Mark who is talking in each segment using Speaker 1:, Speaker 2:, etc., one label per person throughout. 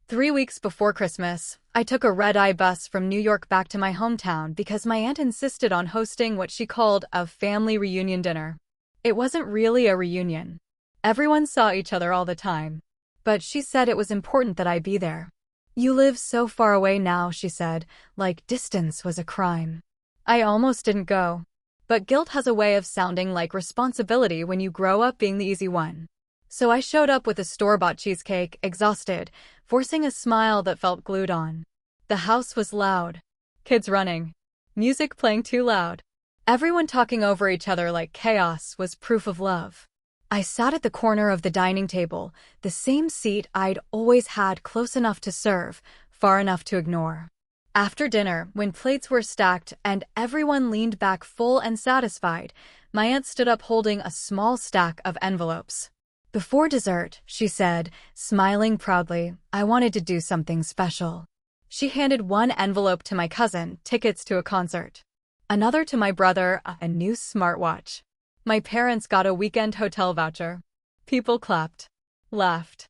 Speaker 1: 3 weeks before Christmas, I took a red-eye bus from New York back to my hometown because my aunt insisted on hosting what she called a family reunion dinner. It wasn't really a reunion. Everyone saw each other all the time. But she said it was important that I be there. "You live so far away now," she said, like distance was a crime. I almost didn't go. But guilt has a way of sounding like responsibility when you grow up being the easy one. So I showed up with a store-bought cheesecake, exhausted, forcing a smile that felt glued on. The house was loud. Kids running. Music playing too loud. Everyone talking over each other like chaos was proof of love. I sat at the corner of the dining table, the same seat I'd always had, close enough to serve, far enough to ignore. After dinner, when plates were stacked and everyone leaned back full and satisfied, my aunt stood up holding a small stack of envelopes. "Before dessert," she said, smiling proudly, "I wanted to do something special." She handed one envelope to my cousin, tickets to a concert. Another to my brother, a new smartwatch. My parents got a weekend hotel voucher. People clapped, laughed,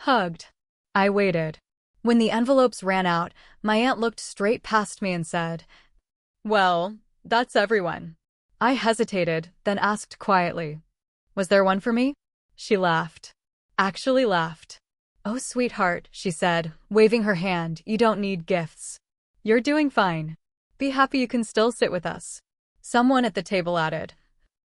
Speaker 1: hugged. I waited. When the envelopes ran out, my aunt looked straight past me and said, "Well, that's everyone." I hesitated, then asked quietly, "Was there one for me?" She laughed. Actually laughed. "Oh, sweetheart," she said, waving her hand, "you don't need gifts. You're doing fine. Be happy you can still sit with us." Someone at the table added,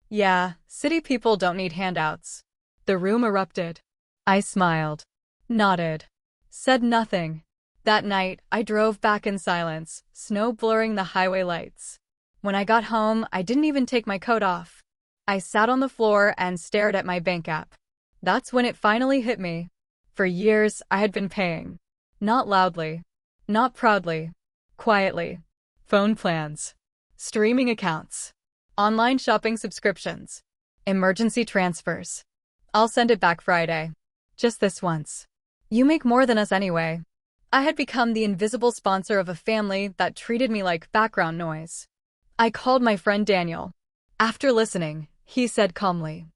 Speaker 1: "Yeah, city people don't need handouts." The room erupted. I smiled, nodded, said nothing. That night, I drove back in silence, snow blurring the highway lights. When I got home, I didn't even take my coat off. I sat on the floor and stared at my bank app. That's when it finally hit me. For years, I had been paying. Not loudly. Not proudly. Quietly. Phone plans. Streaming accounts. Online shopping subscriptions. Emergency transfers. "I'll send it back Friday. Just this once. You make more than us anyway." I had become the invisible sponsor of a family that treated me like background noise. I called my friend Daniel. After listening, he said calmly,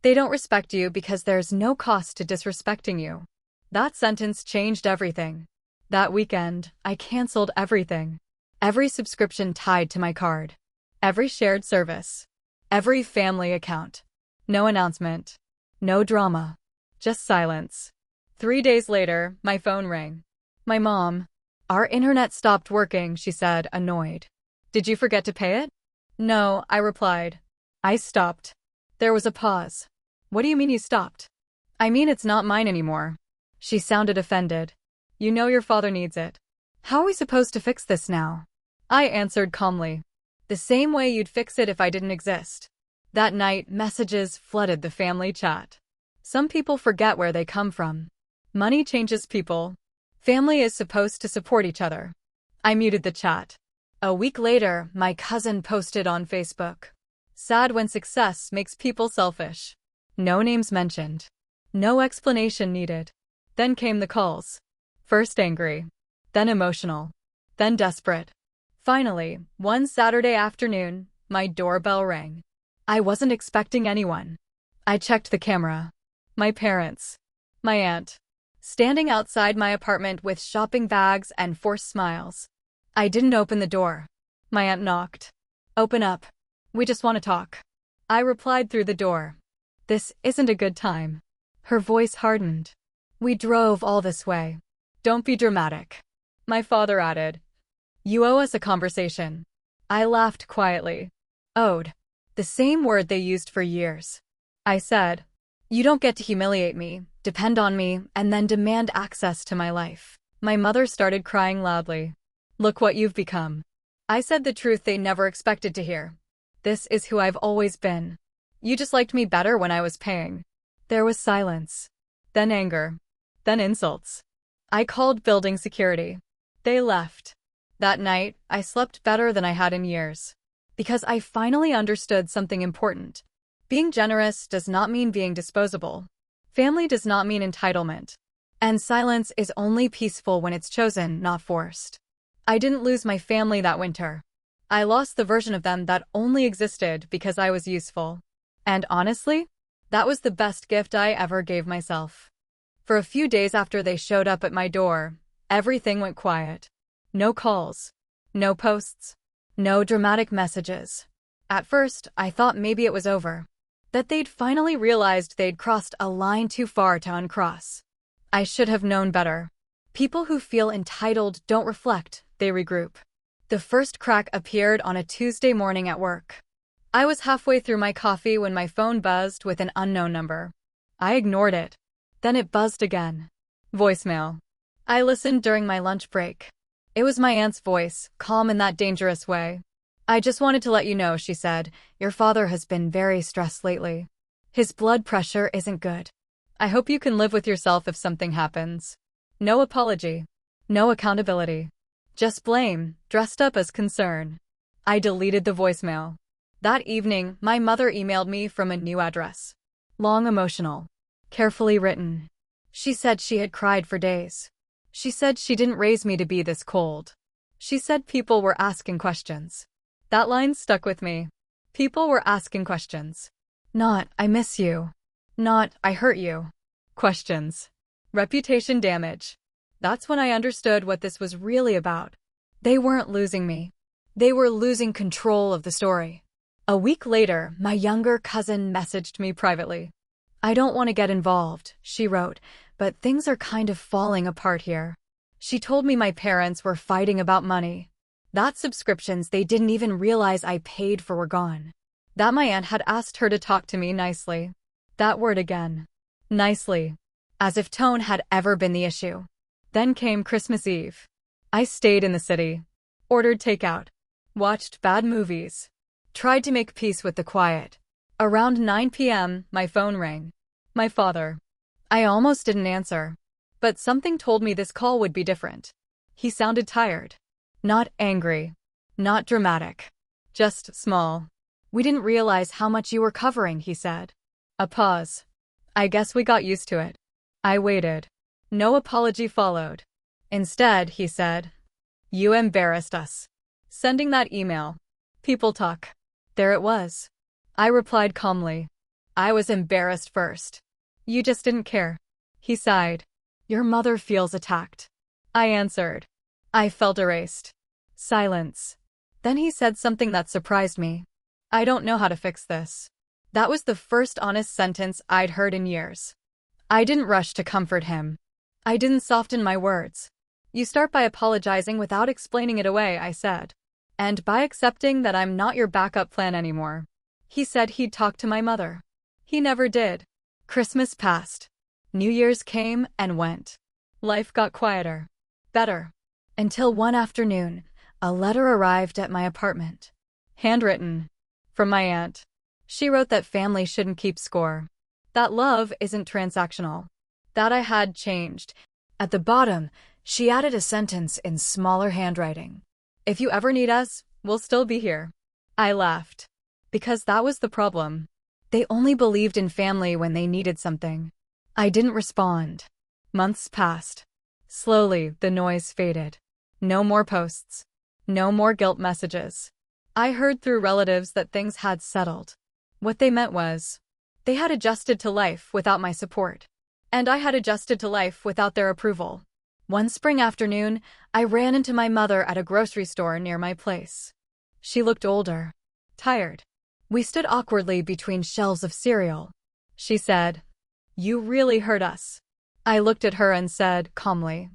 Speaker 1: "They don't respect you because there's no cost to disrespecting you." That sentence changed everything. That weekend, I canceled everything. Every subscription tied to my card. Every shared service. Every family account. No announcement. No drama. Just silence. 3 days later, my phone rang. My mom. "Our internet stopped working," she said, annoyed. "Did you forget to pay it?" "No," I replied. I stopped. There was a pause. "What do you mean you stopped?" "I mean it's not mine anymore." She sounded offended. "You know your father needs it." "How are we supposed to fix this now?" I answered calmly. "The same way you'd fix it if I didn't exist." That night, messages flooded the family chat. Some people forget where they come from. Money changes people. Family is supposed to support each other. I muted the chat. A week later, my cousin posted on Facebook. "Sad when success makes people selfish." No names mentioned. No explanation needed. Then came the calls. First angry. Then emotional. Then desperate. Finally, one Saturday afternoon, my doorbell rang. I wasn't expecting anyone. I checked the camera. My parents. My aunt. Standing outside my apartment with shopping bags and forced smiles. I didn't open the door. My aunt knocked. "Open up. We just want to talk." I replied through the door. "This isn't a good time." Her voice hardened. "We drove all this way. Don't be dramatic." My father added, "You owe us a conversation." I laughed quietly. Owed. The same word they used for years. I said, "You don't get to humiliate me, depend on me, and then demand access to my life." My mother started crying loudly. "Look what you've become." I said the truth they never expected to hear. "This is who I've always been. You just liked me better when I was paying." There was silence. Then anger. Then insults. I called building security. They left. That night, I slept better than I had in years. Because I finally understood something important. Being generous does not mean being disposable. Family does not mean entitlement. And silence is only peaceful when it's chosen, not forced. I didn't lose my family that winter. I lost the version of them that only existed because I was useful. And honestly, that was the best gift I ever gave myself. For a few days after they showed up at my door, everything went quiet. No calls. No posts. No dramatic messages. At first, I thought maybe it was over. That they'd finally realized they'd crossed a line too far to uncross. I should have known better. People who feel entitled don't reflect, they regroup. The first crack appeared on a Tuesday morning at work. I was halfway through my coffee when my phone buzzed with an unknown number. I ignored it. Then it buzzed again. Voicemail. I listened during my lunch break. It was my aunt's voice, calm in that dangerous way. I just wanted to let you know, she said, your father has been very stressed lately. His blood pressure isn't good. I hope you can live with yourself if something happens. No apology. No accountability. Just blame, dressed up as concern. I deleted the voicemail. That evening, my mother emailed me from a new address. Long, emotional. Carefully written. She said she had cried for days. She said she didn't raise me to be this cold. She said people were asking questions. That line stuck with me. People were asking questions. Not, I miss you. Not, I hurt you. Questions. Reputation damage. That's when I understood what this was really about. They weren't losing me. They were losing control of the story. A week later, my younger cousin messaged me privately. I don't want to get involved, she wrote, but things are kind of falling apart here. She told me my parents were fighting about money. That subscriptions they didn't even realize I paid for were gone. That my aunt had asked her to talk to me nicely. That word again. Nicely. As if tone had ever been the issue. Then came Christmas Eve. I stayed in the city. Ordered takeout. Watched bad movies. Tried to make peace with the quiet. Around 9 p.m., my phone rang. My father. I almost didn't answer. But something told me this call would be different. He sounded tired. Not angry. Not dramatic. Just small. We didn't realize how much you were covering, he said. A pause. I guess we got used to it. I waited. No apology followed. Instead, he said, you embarrassed us. Sending that email. People talk. There it was. I replied calmly. I was embarrassed first. You just didn't care. He sighed. Your mother feels attacked. I answered. I felt erased. Silence. Then he said something that surprised me. I don't know how to fix this. That was the first honest sentence I'd heard in years. I didn't rush to comfort him. I didn't soften my words. You start by apologizing without explaining it away, I said. And by accepting that I'm not your backup plan anymore. He said he'd talk to my mother. He never did. Christmas passed. New Year's came and went. Life got quieter. Better. Until one afternoon, a letter arrived at my apartment. Handwritten. From my aunt. She wrote that family shouldn't keep score. That love isn't transactional. That I had changed. At the bottom, she added a sentence in smaller handwriting. If you ever need us, we'll still be here. I laughed. Because that was the problem. They only believed in family when they needed something. I didn't respond. Months passed. Slowly, the noise faded. No more posts. No more guilt messages. I heard through relatives that things had settled. What they meant was, they had adjusted to life without my support. And I had adjusted to life without their approval. One spring afternoon, I ran into my mother at a grocery store near my place. She looked older. Tired. We stood awkwardly between shelves of cereal. She said, you really hurt us. I looked at her and said, calmly,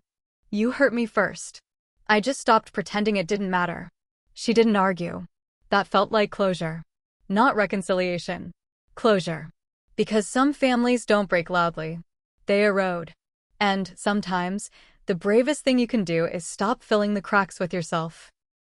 Speaker 1: you hurt me first. I just stopped pretending it didn't matter. She didn't argue. That felt like closure. Not reconciliation. Closure. Because some families don't break loudly. They erode. And, sometimes, the bravest thing you can do is stop filling the cracks with yourself.